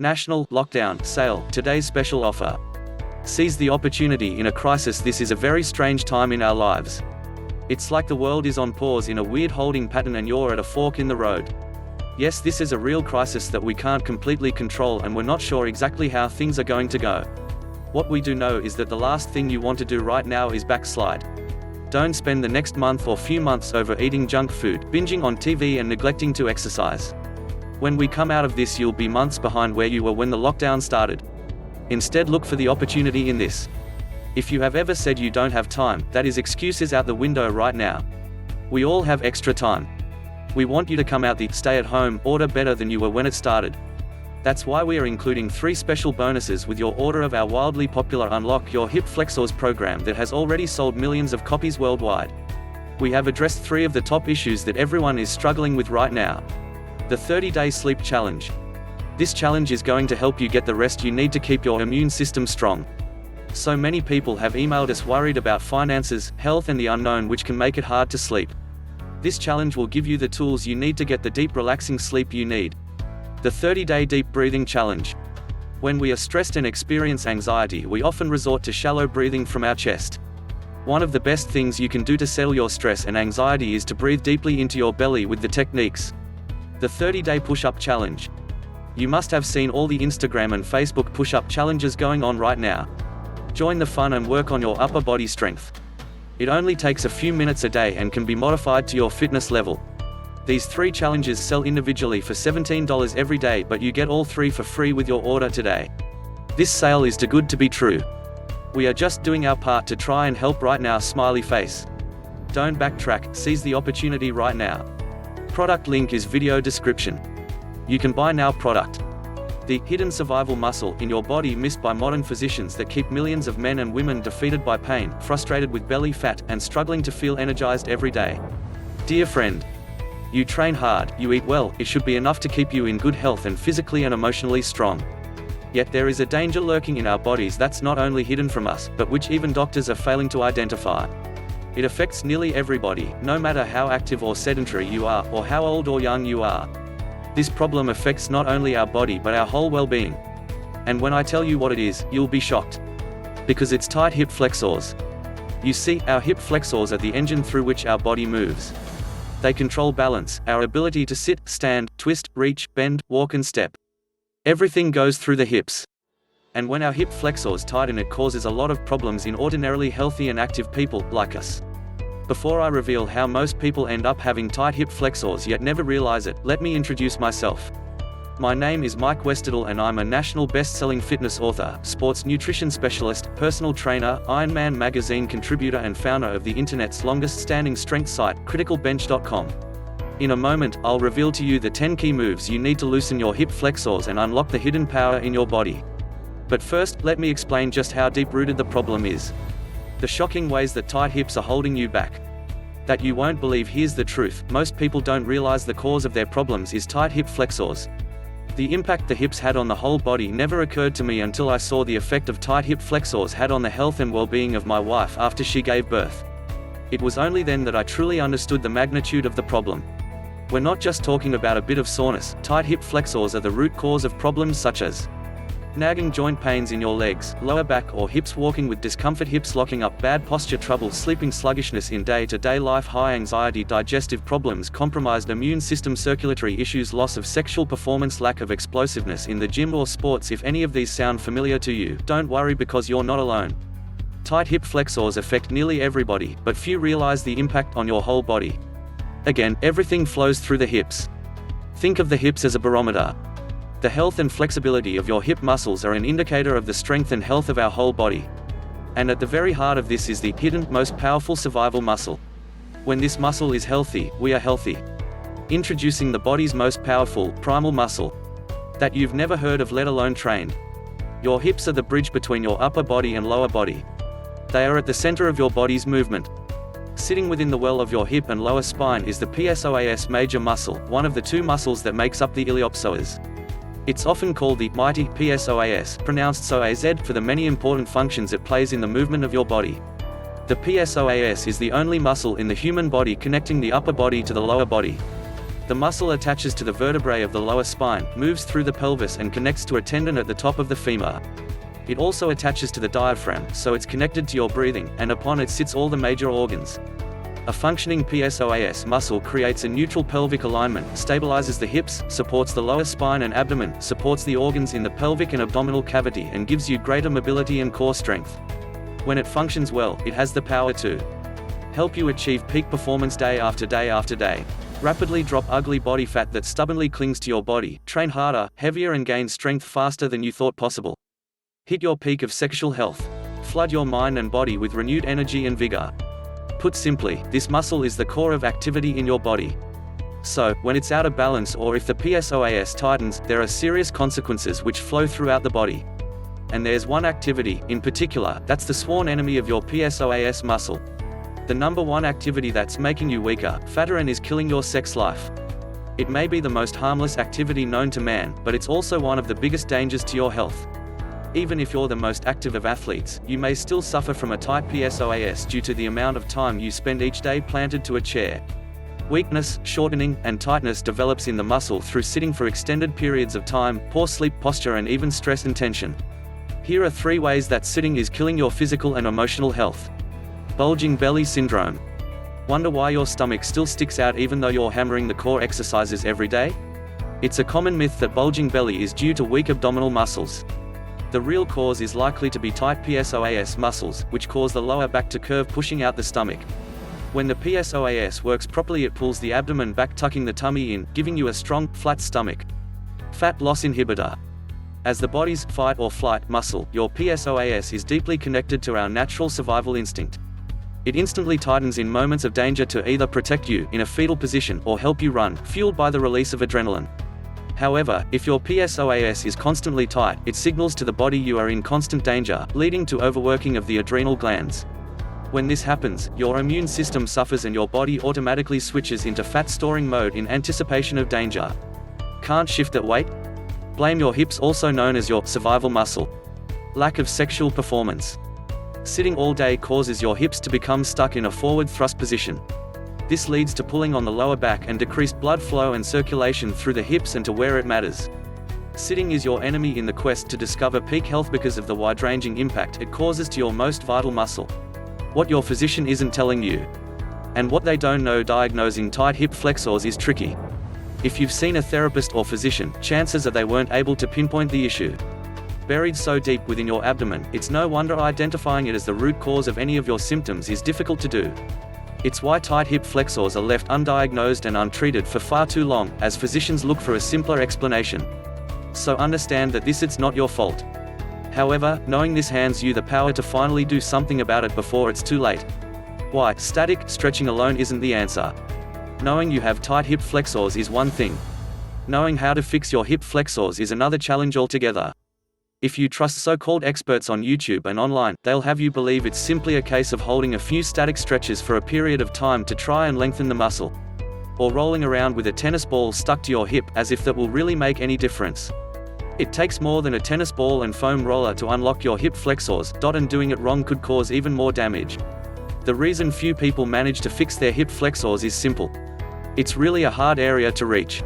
National Lockdown Sale, today's special offer. Seize the opportunity in a crisis. This is a very strange time in our lives. It's like the world is on pause in a weird holding pattern and you're at a fork in the road. Yes, this is a real crisis that we can't completely control and we're not sure exactly how things are going to go. What we do know is that the last thing you want to do right now is backslide. Don't spend the next month or few months overeating junk food, binging on TV and neglecting to exercise. When we come out of this, you'll be months behind where you were when the lockdown started. Instead, look for the opportunity in this. If you have ever said you don't have time, that is excuses out the window right now. We all have extra time. We want you to come out the stay at home order better than you were when it started. That's why we are including 3 special bonuses with your order of our wildly popular Unlock Your Hip Flexors program that has already sold millions of copies worldwide. We have addressed 3 of the top issues that everyone is struggling with right now. The 30-day sleep challenge. This challenge is going to help you get the rest you need to keep your immune system strong. So many people have emailed us worried about finances, health and the unknown, which can make it hard to sleep. This challenge will give you the tools you need to get the deep relaxing sleep you need. The 30-day deep breathing challenge. When we are stressed and experience anxiety, we often resort to shallow breathing from our chest. One of the best things you can do to settle your stress and anxiety is to breathe deeply into your belly with the techniques. The 30-day push-up challenge. You must have seen all the Instagram and Facebook push-up challenges going on right now. Join the fun and work on your upper body strength. It only takes a few minutes a day and can be modified to your fitness level. These 3 challenges sell individually for $17 every day, but you get all 3 for free with your order today. This sale is too good to be true. We are just doing our part to try and help right now. Smiley face. Don't backtrack, seize the opportunity right now. Product link is video description. You can buy now. Product. The hidden survival muscle in your body missed by modern physicians that keep millions of men and women defeated by pain, frustrated with belly fat, and struggling to feel energized every day. Dear friend, you train hard, you eat well, it should be enough to keep you in good health and physically and emotionally strong. Yet there is a danger lurking in our bodies that's not only hidden from us, but which even doctors are failing to identify. It affects nearly everybody, no matter how active or sedentary you are, or how old or young you are. This problem affects not only our body but our whole well-being. And when I tell you what it is, you'll be shocked. Because it's tight hip flexors. You see, our hip flexors are the engine through which our body moves. They control balance, our ability to sit, stand, twist, reach, bend, walk and step. Everything goes through the hips. And when our hip flexors tighten, it causes a lot of problems in ordinarily healthy and active people, like us. Before I reveal how most people end up having tight hip flexors yet never realize it, let me introduce myself. My name is Mike Westerdahl and I'm a national best-selling fitness author, sports nutrition specialist, personal trainer, Ironman magazine contributor and founder of the internet's longest-standing strength site, criticalbench.com. In a moment, I'll reveal to you the 10 key moves you need to loosen your hip flexors and unlock the hidden power in your body. But first, let me explain just how deep-rooted the problem is. The shocking ways that tight hips are holding you back. That you won't believe. Here's the truth: most people don't realize the cause of their problems is tight hip flexors. The impact the hips had on the whole body never occurred to me until I saw the effect of tight hip flexors had on the health and well-being of my wife after she gave birth. It was only then that I truly understood the magnitude of the problem. We're not just talking about a bit of soreness. Tight hip flexors are the root cause of problems such as nagging joint pains in your legs, lower back or hips, walking with discomfort, hips locking up, bad posture, trouble sleeping, sluggishness in day-to-day life, high anxiety, digestive problems, compromised immune system, circulatory issues, loss of sexual performance, lack of explosiveness in the gym or sports. If any of these sound familiar to you, don't worry, because you're not alone. Tight hip flexors affect nearly everybody, but few realize the impact on your whole body. Again, everything flows through the hips. Think of the hips as a barometer. The health and flexibility of your hip muscles are an indicator of the strength and health of our whole body. And at the very heart of this is the hidden, most powerful survival muscle. When this muscle is healthy, we are healthy. Introducing the body's most powerful, primal muscle. That you've never heard of, let alone trained. Your hips are the bridge between your upper body and lower body. They are at the center of your body's movement. Sitting within the well of your hip and lower spine is the psoas major muscle, one of the 2 muscles that makes up the iliopsoas. It's often called the mighty psoas, pronounced psoas, for the many important functions it plays in the movement of your body. The psoas is the only muscle in the human body connecting the upper body to the lower body. The muscle attaches to the vertebrae of the lower spine, moves through the pelvis and connects to a tendon at the top of the femur. It also attaches to the diaphragm, so it's connected to your breathing, and upon it sits all the major organs. A functioning PSOAS muscle creates a neutral pelvic alignment, stabilizes the hips, supports the lower spine and abdomen, supports the organs in the pelvic and abdominal cavity and gives you greater mobility and core strength. When it functions well, it has the power to help you achieve peak performance day after day after day. Rapidly drop ugly body fat that stubbornly clings to your body, train harder, heavier and gain strength faster than you thought possible. Hit your peak of sexual health. Flood your mind and body with renewed energy and vigor. Put simply, this muscle is the core of activity in your body. So, when it's out of balance or if the PSOAS tightens, there are serious consequences which flow throughout the body. And there's one activity, in particular, that's the sworn enemy of your PSOAS muscle. The number one activity that's making you weaker, fatter and is killing your sex life. It may be the most harmless activity known to man, but it's also one of the biggest dangers to your health. Even if you're the most active of athletes, you may still suffer from a tight PSOAS due to the amount of time you spend each day planted to a chair. Weakness, shortening, and tightness develops in the muscle through sitting for extended periods of time, poor sleep posture and even stress and tension. Here are 3 ways that sitting is killing your physical and emotional health. Bulging belly syndrome. Wonder why your stomach still sticks out even though you're hammering the core exercises every day? It's a common myth that bulging belly is due to weak abdominal muscles. The real cause is likely to be tight PSOAS muscles, which cause the lower back to curve, pushing out the stomach. When the PSOAS works properly, it pulls the abdomen back, tucking the tummy in, giving you a strong, flat stomach. Fat loss inhibitor. As the body's fight or flight muscle, your PSOAS is deeply connected to our natural survival instinct. It instantly tightens in moments of danger to either protect you in a fetal position or help you run, fueled by the release of adrenaline. However, if your PSOAS is constantly tight, it signals to the body you are in constant danger, leading to overworking of the adrenal glands. When this happens, your immune system suffers and your body automatically switches into fat-storing mode in anticipation of danger. Can't shift that weight? Blame your hips, also known as your survival muscle. Lack of sexual performance. Sitting all day causes your hips to become stuck in a forward thrust position. This leads to pulling on the lower back and decreased blood flow and circulation through the hips and to where it matters. Sitting is your enemy in the quest to discover peak health because of the wide-ranging impact it causes to your most vital muscle. What your physician isn't telling you. And what they don't know: diagnosing tight hip flexors is tricky. If you've seen a therapist or physician, chances are they weren't able to pinpoint the issue. Buried so deep within your abdomen, it's no wonder identifying it as the root cause of any of your symptoms is difficult to do. It's why tight hip flexors are left undiagnosed and untreated for far too long, as physicians look for a simpler explanation. So understand that it's not your fault. However, knowing this hands you the power to finally do something about it before it's too late. Why? Static stretching alone isn't the answer. Knowing you have tight hip flexors is one thing. Knowing how to fix your hip flexors is another challenge altogether. If you trust so-called experts on YouTube and online, they'll have you believe it's simply a case of holding a few static stretches for a period of time to try and lengthen the muscle. Or rolling around with a tennis ball stuck to your hip, as if that will really make any difference. It takes more than a tennis ball and foam roller to unlock your hip flexors, and doing it wrong could cause even more damage. The reason few people manage to fix their hip flexors is simple. It's really a hard area to reach.